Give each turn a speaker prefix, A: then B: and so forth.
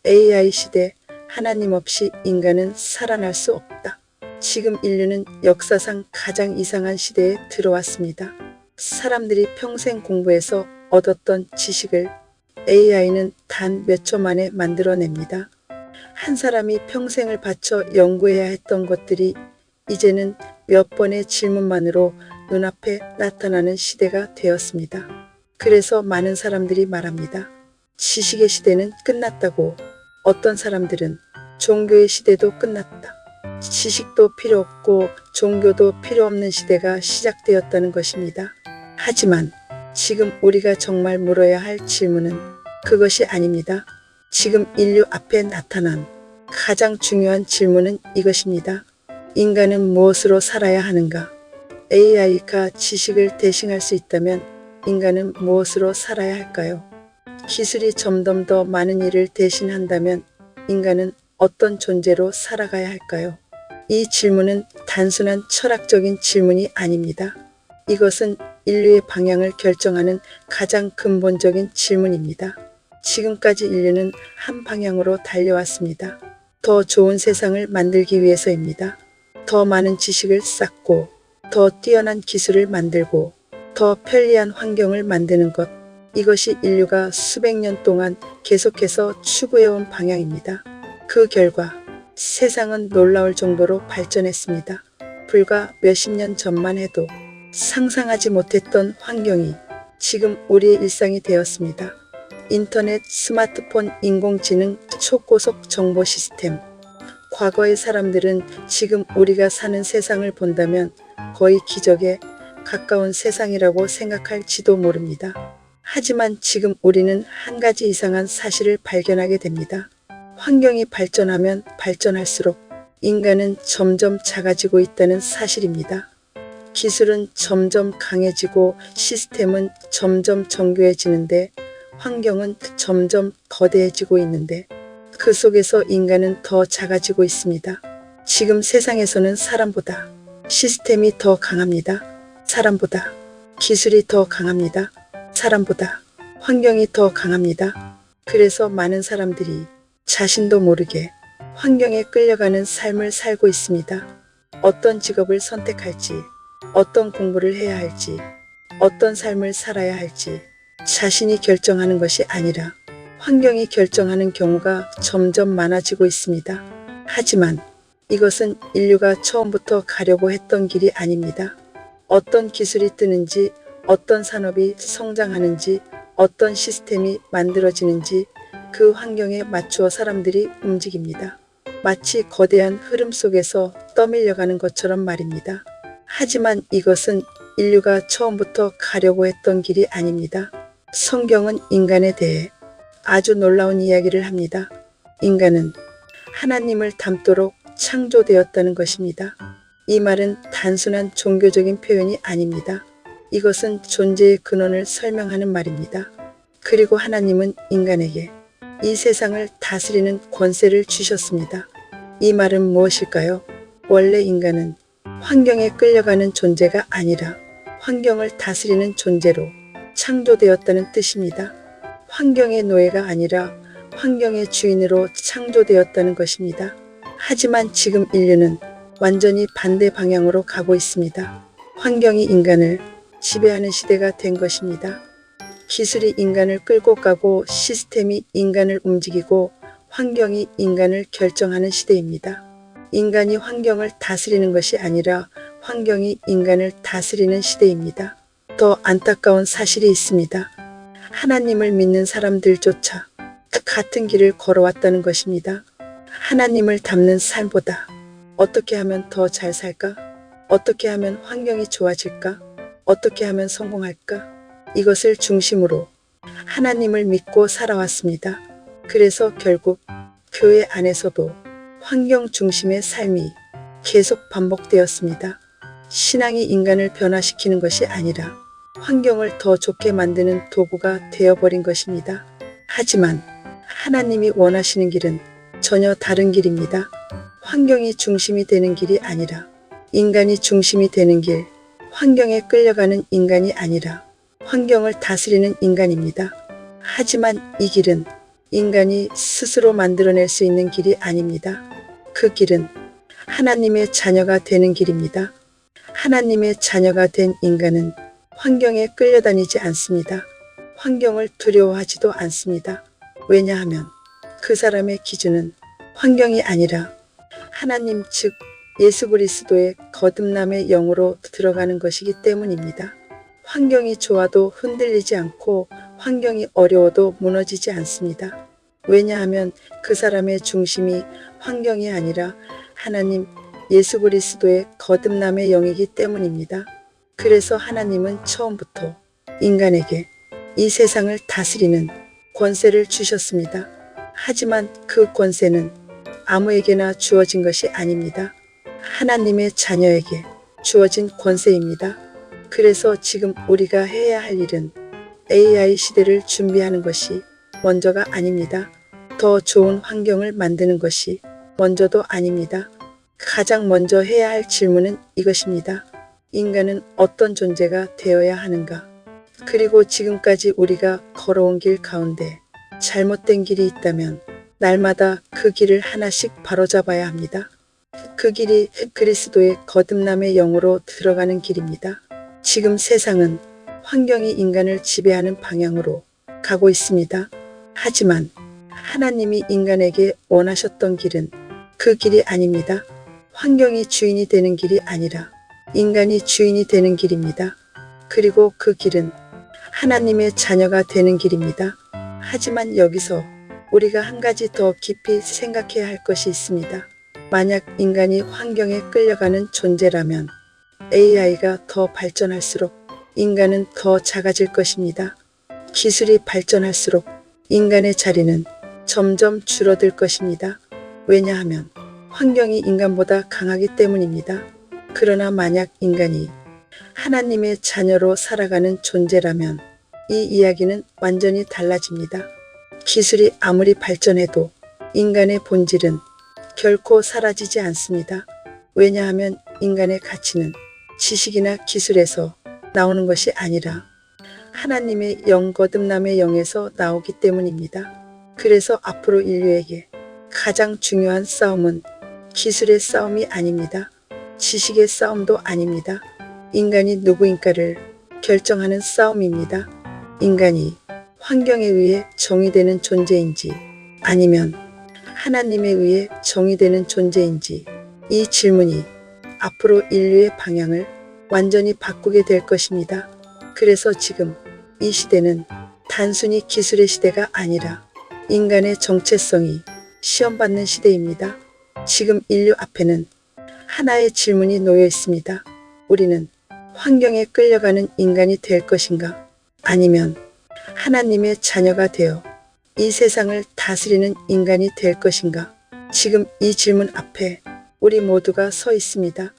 A: AI 시대, 하나님 없이 인간은 살아날 수 없다. 지금 인류는 역사상 가장 이상한 시대에 들어왔습니다. 사람들이 평생 공부해서 얻었던 지식을 AI는 단 몇 초 만에 만들어냅니다. 한 사람이 평생을 바쳐 연구해야 했던 것들이 이제는 몇 번의 질문만으로 눈앞에 나타나는 시대가 되었습니다. 그래서 많은 사람들이 말합니다. 지식의 시대는 끝났다고. 어떤 사람들은 종교의 시대도 끝났다. 지식도 필요 없고 종교도 필요 없는 시대가 시작되었다는 것입니다. 하지만 지금 우리가 정말 물어야 할 질문은 그것이 아닙니다. 지금 인류 앞에 나타난 가장 중요한 질문은 이것입니다. 인간은 무엇으로 살아야 하는가? AI가 지식을 대신할 수 있다면 인간은 무엇으로 살아야 할까요? 기술이 점점 더 많은 일을 대신한다면 인간은 어떤 존재로 살아가야 할까요? 이 질문은 단순한 철학적인 질문이 아닙니다. 이것은 인류의 방향을 결정하는 가장 근본적인 질문입니다. 지금까지 인류는 한 방향으로 달려왔습니다. 더 좋은 세상을 만들기 위해서입니다. 더 많은 지식을 쌓고, 더 뛰어난 기술을 만들고, 더 편리한 환경을 만드는 것. 이것이 인류가 수백 년 동안 계속해서 추구해온 방향입니다. 그 결과 세상은 놀라울 정도로 발전했습니다. 불과 몇십 년 전만 해도 상상하지 못했던 환경이 지금 우리의 일상이 되었습니다. 인터넷, 스마트폰, 인공지능, 초고속 정보 시스템. 과거의 사람들은 지금 우리가 사는 세상을 본다면 거의 기적에 가까운 세상이라고 생각할지도 모릅니다. 하지만 지금 우리는 한 가지 이상한 사실을 발견하게 됩니다. 환경이 발전하면 발전할수록 인간은 점점 작아지고 있다는 사실입니다. 기술은 점점 강해지고 시스템은 점점 정교해지는데 환경은 점점 거대해지고 있는데 그 속에서 인간은 더 작아지고 있습니다. 지금 세상에서는 사람보다 시스템이 더 강합니다. 사람보다 기술이 더 강합니다. 사람보다 환경이 더 강합니다. 그래서 많은 사람들이 자신도 모르게 환경에 끌려가는 삶을 살고 있습니다. 어떤 직업을 선택할지, 어떤 공부를 해야 할지, 어떤 삶을 살아야 할지 자신이 결정하는 것이 아니라 환경이 결정하는 경우가 점점 많아지고 있습니다. 하지만 이것은 인류가 처음부터 가려고 했던 길이 아닙니다. 어떤 기술이 뜨는지, 어떤 산업이 성장하는지, 어떤 시스템이 만들어지는지 그 환경에 맞추어 사람들이 움직입니다. 마치 거대한 흐름 속에서 떠밀려가는 것처럼 말입니다. 하지만 이것은 인류가 처음부터 가려고 했던 길이 아닙니다. 성경은 인간에 대해 아주 놀라운 이야기를 합니다. 인간은 하나님을 닮도록 창조되었다는 것입니다. 이 말은 단순한 종교적인 표현이 아닙니다. 이것은 존재의 근원을 설명하는 말입니다. 그리고 하나님은 인간에게 이 세상을 다스리는 권세를 주셨습니다. 이 말은 무엇일까요? 원래 인간은 환경에 끌려가는 존재가 아니라 환경을 다스리는 존재로 창조되었다는 뜻입니다. 환경의 노예가 아니라 환경의 주인으로 창조되었다는 것입니다. 하지만 지금 인류는 완전히 반대 방향으로 가고 있습니다. 환경이 인간을 지배하는 시대가 된 것입니다. 기술이 인간을 끌고 가고 시스템이 인간을 움직이고 환경이 인간을 결정하는 시대입니다. 인간이 환경을 다스리는 것이 아니라 환경이 인간을 다스리는 시대입니다. 더 안타까운 사실이 있습니다. 하나님을 믿는 사람들조차 같은 길을 걸어왔다는 것입니다. 하나님을 닮는 삶보다 어떻게 하면 더 잘 살까? 어떻게 하면 환경이 좋아질까? 어떻게 하면 성공할까? 이것을 중심으로 하나님을 믿고 살아왔습니다. 그래서 결국 교회 안에서도 환경 중심의 삶이 계속 반복되었습니다. 신앙이 인간을 변화시키는 것이 아니라 환경을 더 좋게 만드는 도구가 되어버린 것입니다. 하지만 하나님이 원하시는 길은 전혀 다른 길입니다. 환경이 중심이 되는 길이 아니라 인간이 중심이 되는 길, 환경에 끌려가는 인간이 아니라 환경을 다스리는 인간입니다. 하지만 이 길은 인간이 스스로 만들어낼 수 있는 길이 아닙니다. 그 길은 하나님의 자녀가 되는 길입니다. 하나님의 자녀가 된 인간은 환경에 끌려다니지 않습니다. 환경을 두려워하지도 않습니다. 왜냐하면 그 사람의 기준은 환경이 아니라 하나님 즉 예수 그리스도의 거듭남의 영으로 들어가는 것이기 때문입니다. 환경이 좋아도 흔들리지 않고 환경이 어려워도 무너지지 않습니다. 왜냐하면 그 사람의 중심이 환경이 아니라 하나님 예수 그리스도의 거듭남의 영이기 때문입니다. 그래서 하나님은 처음부터 인간에게 이 세상을 다스리는 권세를 주셨습니다. 하지만 그 권세는 아무에게나 주어진 것이 아닙니다. 하나님의 자녀에게 주어진 권세입니다. 그래서 지금 우리가 해야 할 일은 AI 시대를 준비하는 것이 먼저가 아닙니다. 더 좋은 환경을 만드는 것이 먼저도 아닙니다. 가장 먼저 해야 할 질문은 이것입니다. 인간은 어떤 존재가 되어야 하는가? 그리고 지금까지 우리가 걸어온 길 가운데 잘못된 길이 있다면 날마다 그 길을 하나씩 바로잡아야 합니다. 그 길이 그리스도의 거듭남의 영으로 들어가는 길입니다. 지금 세상은 환경이 인간을 지배하는 방향으로 가고 있습니다. 하지만 하나님이 인간에게 원하셨던 길은 그 길이 아닙니다. 환경이 주인이 되는 길이 아니라 인간이 주인이 되는 길입니다. 그리고 그 길은 하나님의 자녀가 되는 길입니다. 하지만 여기서 우리가 한 가지 더 깊이 생각해야 할 것이 있습니다. 만약 인간이 환경에 끌려가는 존재라면 AI가 더 발전할수록 인간은 더 작아질 것입니다. 기술이 발전할수록 인간의 자리는 점점 줄어들 것입니다. 왜냐하면 환경이 인간보다 강하기 때문입니다. 그러나 만약 인간이 하나님의 자녀로 살아가는 존재라면 이 이야기는 완전히 달라집니다. 기술이 아무리 발전해도 인간의 본질은 결코 사라지지 않습니다. 왜냐하면 인간의 가치는 지식이나 기술에서 나오는 것이 아니라 하나님의 영 거듭남의 영에서 나오기 때문입니다. 그래서 앞으로 인류에게 가장 중요한 싸움은 기술의 싸움이 아닙니다. 지식의 싸움도 아닙니다. 인간이 누구인가를 결정하는 싸움입니다. 인간이 환경에 의해 정의되는 존재인지 아니면 하나님에 의해 정의되는 존재인지 이 질문이 앞으로 인류의 방향을 완전히 바꾸게 될 것입니다. 그래서 지금 이 시대는 단순히 기술의 시대가 아니라 인간의 정체성이 시험받는 시대입니다. 지금 인류 앞에는 하나의 질문이 놓여 있습니다. 우리는 환경에 끌려가는 인간이 될 것인가? 아니면 하나님의 자녀가 되어 이 세상을 다스리는 인간이 될 것인가? 지금 이 질문 앞에 우리 모두가 서 있습니다.